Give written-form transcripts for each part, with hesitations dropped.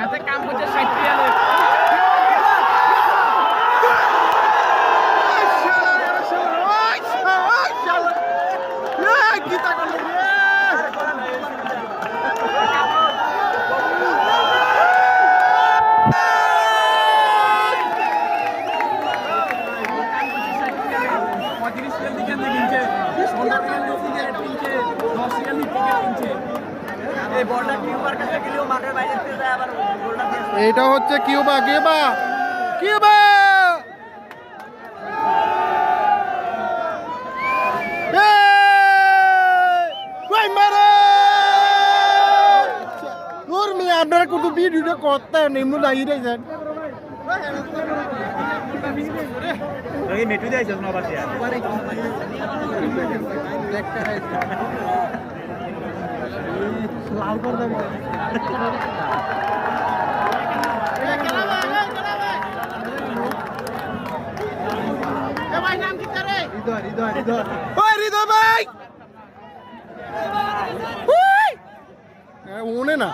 এতে কাম করছে 60 রিয়ালে এটা হচ্ছে কিউবা কিউবা কিউবা আপনারা কত ভিডিওটা করতে নেমু লাগিয়ে দিয়েছেন মেটু দিয়েছে লাল করে দেবো ওনে না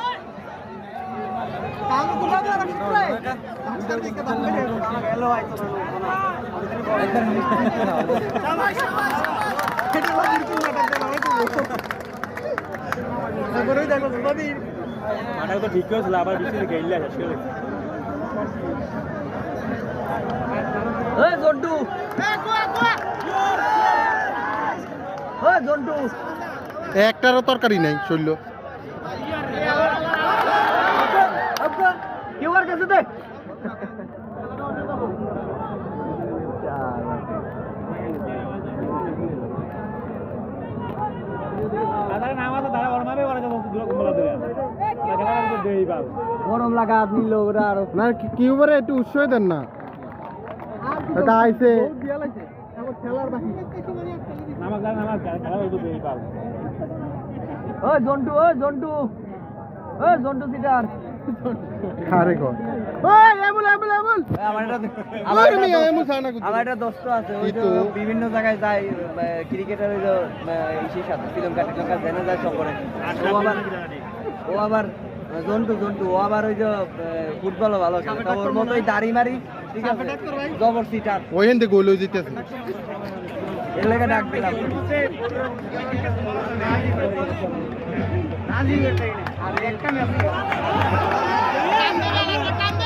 মাঠা তো ঠিক হয়েছিল আবার বৃষ্টি গেলে শেষ করে জন্টু জন্টু একটারও তরকারি নাই শৈল কেউ আর কাছে দে গরম লাগা নিল ওরা আরো না কিউবারে একটু উৎসাহ দেন না এটা আইছে ও জন্টু জন্টু সিটার আরে কর ওই এমুল এমুল এমুল আমার একটা দোস্ত আছে ওই তো বিভিন্ন জায়গায় যায় ক্রিকেটার ওই ইসের সাথে শ্রীলঙ্কা জেনে যায় সফরে ও আবার জন্টু ও আবার ওই যে ফুটবলও ভালো খেলে তো ওর মতোই দাড়ি মারি ঠিক আছে জবর সিটার ওইখান থেকে গোল জিতেছে এর লেগে ডাক দিলাম আর একটা